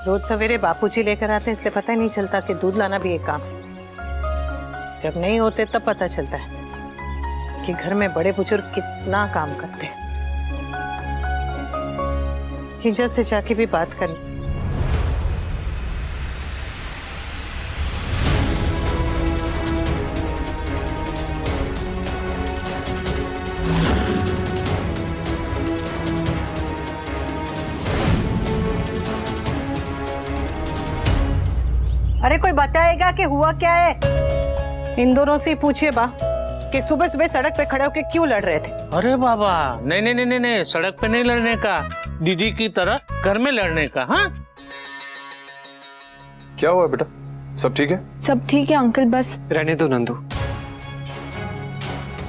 रोज सवेरे बापूजी लेकर आते हैं, इसलिए पता ही नहीं चलता कि दूध लाना भी एक काम है। जब नहीं होते तब पता चलता है कि घर में बड़े बुजुर्ग कितना काम करते हैं। हिंजा से जाके भी बात करनी। अरे कोई बताएगा कि हुआ क्या है? इन दोनों से पूछिए बा कि सुबह सुबह सड़क पे खड़े होकर क्यों लड़ रहे थे। अरे बाबा, नहीं नहीं नहीं नहीं, सड़क पे नहीं लड़ने का, दीदी की तरह घर में लड़ने का। हाँ, क्या हुआ बेटा? सब ठीक है? सब ठीक है अंकल, बस रहने दो नंदू।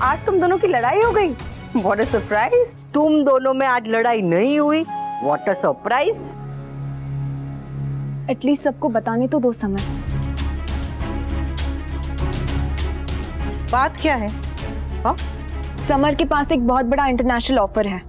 आज तुम दोनों की लड़ाई हो गई? What a surprise! तुम दोनों में आज लड़ाई नहीं हुई। What a surprise! एटलीस्ट सबको बताने तो दो समय। बात क्या है? हाँ? समर के पास एक बहुत बड़ा इंटरनेशनल ऑफर है।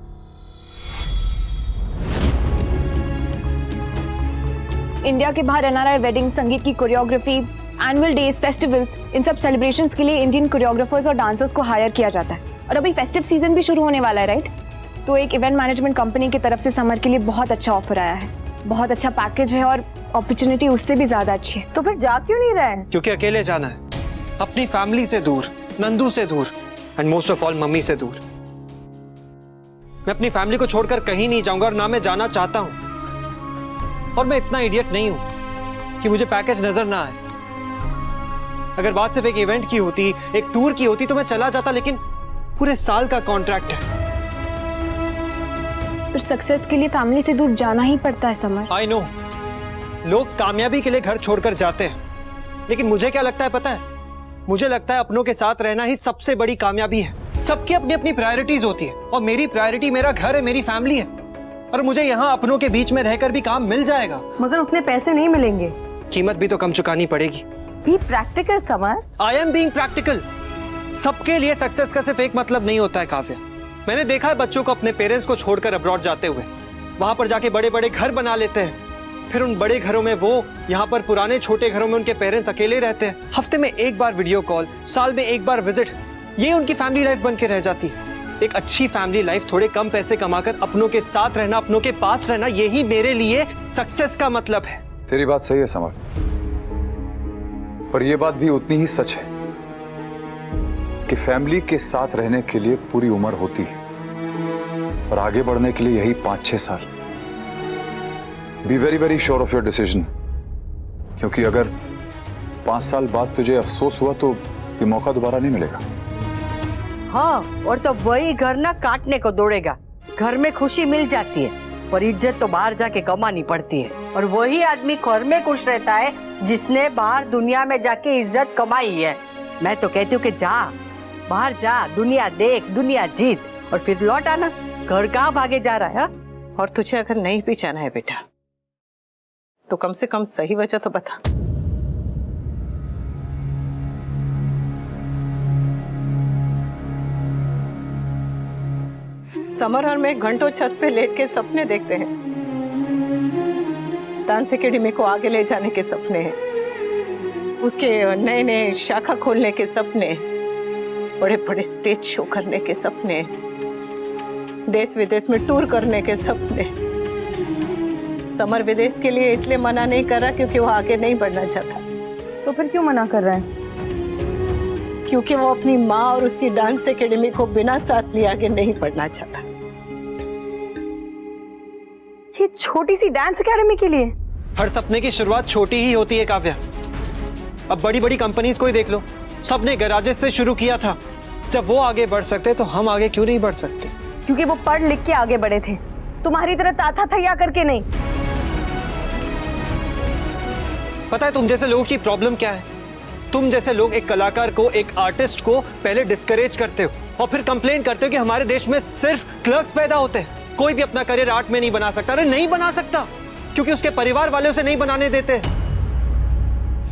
इंडिया के बाहर एनआरआई वेडिंग, संगीत की कोरियोग्राफी, एनुअल डेज, फेस्टिवल्स, इन सब सेलिब्रेशंस के लिए इंडियन कोरियोग्राफर्स और डांसर्स को हायर किया जाता है। और अभी फेस्टिव सीजन भी शुरू होने वाला है, राइट? तो एक इवेंट मैनेजमेंट कंपनी की तरफ से समर के लिए बहुत अच्छा ऑफर आया है। बहुत अच्छा पैकेज है और अपॉर्चुनिटी उससे भी ज्यादा अच्छी है। तो फिर जा क्यों नहीं रहे? क्योंकि अकेले जाना है, अपनी फैमिली से दूर, नंदू से दूर, and most of all mummy से दूर। मैं अपनी फैमिली को छोड़कर कहीं नहीं जाऊंगा और ना मैं जाना चाहता हूं। और मैं इतना इडियट नहीं हूं कि मुझे पैकेज नजर ना आए। अगर बात सिर्फ एक इवेंट की होती, एक टूर की होती तो मैं चला जाता, लेकिन पूरे साल का कॉन्ट्रैक्ट है। फिर सक्सेस के लिए फैमिली से दूर जाना ही पड़ता है समर। आई नो, लोग कामयाबी के लिए घर छोड़कर जाते हैं, लेकिन मुझे क्या लगता है पता है? मुझे लगता है अपनों के साथ रहना ही सबसे बड़ी कामयाबी है। सबकी अपनी अपनी प्रायोरिटीज होती है और मेरी प्रायोरिटी मेरा घर है, मेरी फैमिली है। और मुझे यहाँ अपनों के बीच में रहकर भी काम मिल जाएगा। मगर उतने पैसे नहीं मिलेंगे। कीमत भी तो कम चुकानी पड़ेगी। Be practical summer. I am being practical. सबके लिए सक्सेस का सिर्फ एक मतलब नहीं होता है काव्या। मैंने देखा है बच्चों को अपने पेरेंट्स को छोड़कर अब्रॉड जाते हुए, वहां पर जाके बड़े बड़े घर बना लेते हैं। फिर उन बड़े घरों में वो, यहाँ पर पुराने छोटे घरों में उनके पेरेंट्स अकेले रहते हैं। हफ्ते में एक बार वीडियो कॉल, साल में एक बार विजिट, ये उनकी फैमिली लाइफ बन के रह जाती है। एक अच्छी फैमिली लाइफ, थोड़े कम पैसे कमाकर अपनों के साथ रहना, अपनों के पास रहना, यही मेरे लिए सक्सेस का मतलब है। तेरी बात सही है समर, पर यह बात भी उतनी ही सच है कि फैमिली के साथ रहने के लिए पूरी उम्र होती है और आगे बढ़ने के लिए यही 5-6 साल। Be very very sure of your decision, क्योंकि अगर 5 साल बाद तुझे अफसोस हुआ तो ये मौका दोबारा नहीं मिलेगा। हाँ, और तो वही घर ना काटने को दौड़ेगा। घर में खुशी मिल जाती है पर इज्जत तो बाहर जाके कमानी पड़ती है। और वही आदमी घर में खुश रहता है जिसने बाहर दुनिया में जाके इज्जत कमाई है। मैं तो कहती हूँ कि जा, बाहर जा, दुनिया देख, दुनिया जीत, और फिर लौट आना। घर कहाँ भागे जा रहा है? हा? और तुझे अगर नहीं भी जाना है बेटा, तो कम से कम सही वजह तो बता। समर और मैं घंटों छत पे लेट के सपने देखते हैं। डांस एकेडमी को आगे ले जाने के सपने हैं, उसके नए नए शाखा खोलने के सपने, बड़े बड़े स्टेज शो करने के सपने, देश विदेश में टूर करने के सपने। समर विदेश के लिए इसलिए मना नहीं कर रहा क्योंकि वो आगे नहीं बढ़ना चाहता। तो फिर क्यों मना कर रहा है? क्योंकि वो अपनी माँ और उसकी डांस एकेडमी को बिना साथ लिए आगे नहीं बढ़ना चाहता। ये छोटी सी डांस एकेडमी के लिए? हर सपने की शुरुआत छोटी ही होती है काव्या। अब बड़ी बड़ी कंपनीज को ही देख लो, सबने गैराजेस से शुरू किया था। जब वो आगे बढ़ सकते तो हम आगे क्यों नहीं बढ़ सकते? क्योंकि वो पढ़ लिख के आगे बढ़े थे, तुम्हारी तरह ताथा थैया करके नहीं। पता है तुम जैसे लोगों की प्रॉब्लम क्या है? तुम जैसे लोग एक कलाकार को, एक आर्टिस्ट को पहले डिस्करेज करते हो और फिर कंप्लेन करते हो कि हमारे देश में सिर्फ क्लर्क्स पैदा होते हैं, कोई भी अपना करियर आर्ट में नहीं बना सकता। अरे नहीं बना सकता, क्योंकि उसके परिवार वाले उसे नहीं बनाने देते।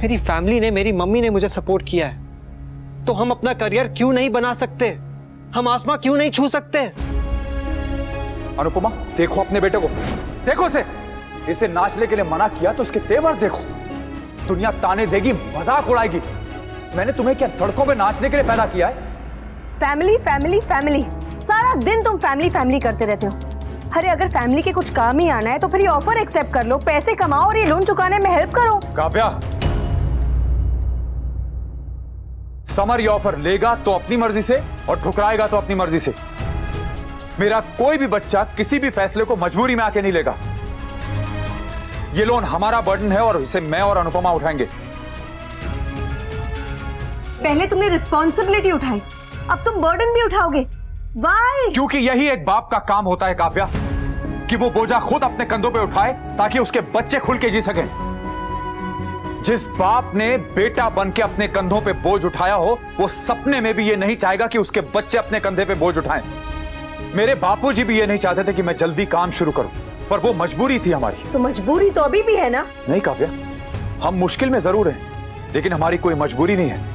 मेरी फैमिली ने, मेरी मम्मी ने मुझे सपोर्ट किया है, तो हम अपना करियर क्यों नहीं बना सकते? हम आसमां क्यों नहीं छू सकते? अनुपमा, देखो अपने बेटे को, देखो उसे। इसे नाचने के लिए मना किया तो इसके तेवर देखो। दुनिया ताने देगी, मजाक उड़ाएगी। मैंने तुम्हें क्या सड़कों पे नाचने के लिए पैदा किया है? फैमिली फैमिली फैमिली, सारा दिन तुम फैमिली फैमिली करते रहते हो। अरे अगर फैमिली के कुछ काम ही आना है तो फिर ये ऑफर एक्सेप्ट कर लो, पैसे कमाओ और ये लोन चुकाने में हेल्प करो। काव्या, समर ये ऑफर लेगा तो अपनी मर्जी से और ठुकराएगा तो अपनी मर्जी से। मेरा कोई भी बच्चा किसी भी फैसले को मजबूरी में आके नहीं लेगा। ये लोन हमारा बर्डन है और इसे मैं और अनुपमा उठाएंगे। पहले तुमने रिस्पॉन्सिबिलिटी उठाई, अब तुम बर्डन भी उठाओगे। Why? क्योंकि यही एक बाप का काम होता है काव्या, कि वो बोझा खुद अपने कंधों पे उठाए ताकि उसके बच्चे खुल के जी सकें। जिस बाप ने बेटा बन के अपने कंधों पे बोझ उठाया हो, वो सपने में भी ये नहीं चाहेगा कि उसके बच्चे अपने कंधे पे बोझ उठाएं। मेरे बापूजी भी ये नहीं चाहते थे कि मैं जल्दी काम शुरू करूं, पर वो मजबूरी थी हमारी। तो मजबूरी तो अभी भी है ना? नहीं काव्या, हम मुश्किल में जरूर हैं, लेकिन हमारी कोई मजबूरी नहीं है।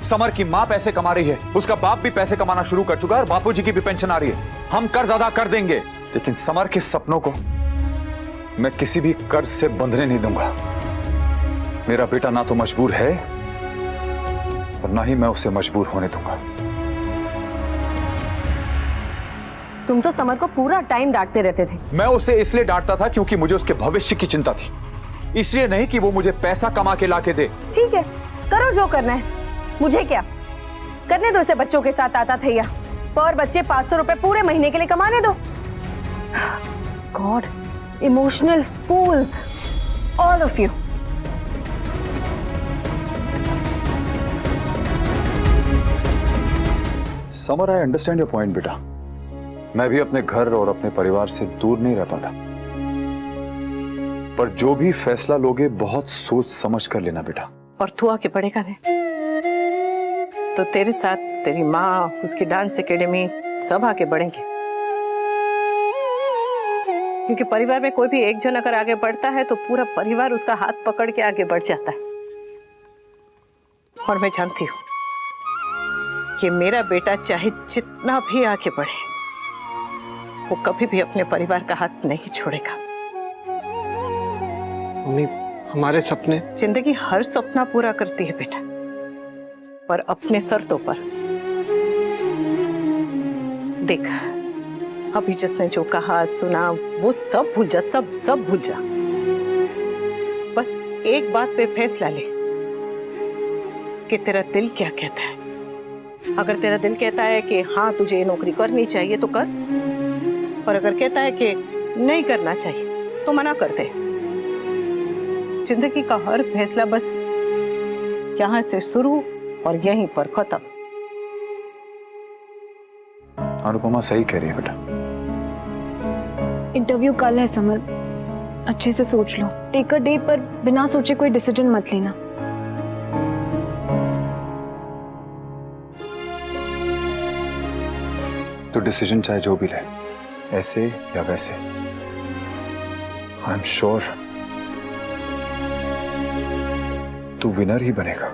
समर की माँ पैसे कमा रही है, उसका बाप भी पैसे कमाना शुरू कर चुका है और बापूजी की भी पेंशन आ रही है। हम कर्ज अदा कर देंगे, लेकिन समर के सपनों को मैं किसी भी कर्ज से बंधने नहीं दूंगा। मेरा बेटा ना तो मजबूर है और ना ही मैं उसे मजबूर होने दूंगा। तुम तो समर को पूरा टाइम डांटते रहते थे। मैं उसे इसलिए डांटता था क्योंकि मुझे उसके भविष्य की चिंता थी, इसलिए नहीं कि वो मुझे पैसा कमा के लाके दे। ठीक है, करो जो करना है, मुझे क्या। करने दो इसे बच्चों के साथ आता थैया, पर बच्चे 500 रुपए पूरे महीने के लिए कमाने दो। God, emotional fools, all of you. Summer, I understand your point बेटा। मैं भी अपने घर और अपने परिवार से दूर नहीं रह पाता, पर जो भी फैसला लोगे बहुत सोच समझ कर लेना बेटा। और तू आके पढ़ेगा नहीं तो तेरे साथ तेरी माँ, उसकी डांस एकेडमी सब आगे बढ़ेंगे। क्योंकि परिवार में कोई भी एक जन अगर आगे बढ़ता है तो पूरा परिवार उसका हाथ पकड़ के आगे बढ़ जाता है। और मैं जानती हूँ कि मेरा बेटा चाहे जितना भी आगे बढ़े, वो कभी भी अपने परिवार का हाथ नहीं छोड़ेगा। मम्मी, हमारे सपने। जिंदगी हर सपना पूरा करती है बेटा, पर अपने शर्तों पर। देख, अभी जिसने जो कहा सुना वो सब भूल जा, सब भूल जा। बस एक बात पे फैसला ले कि तेरा दिल क्या कहता है। अगर तेरा दिल कहता है कि हाँ तुझे ये नौकरी करनी चाहिए तो कर, और अगर कहता है कि नहीं करना चाहिए तो मना कर दे। जिंदगी का हर फैसला बस यहाँ से शुरू और यहीं पर खत्म। अनुपमा सही कह रही है बेटा। इंटरव्यू कल है समर, अच्छे से सोच लो। टेक अ डे, पर बिना सोचे कोई डिसीजन मत लेना। तो डिसीजन चाहे जो भी ले, ऐसे या वैसे, आई एम श्योर तू विनर ही बनेगा।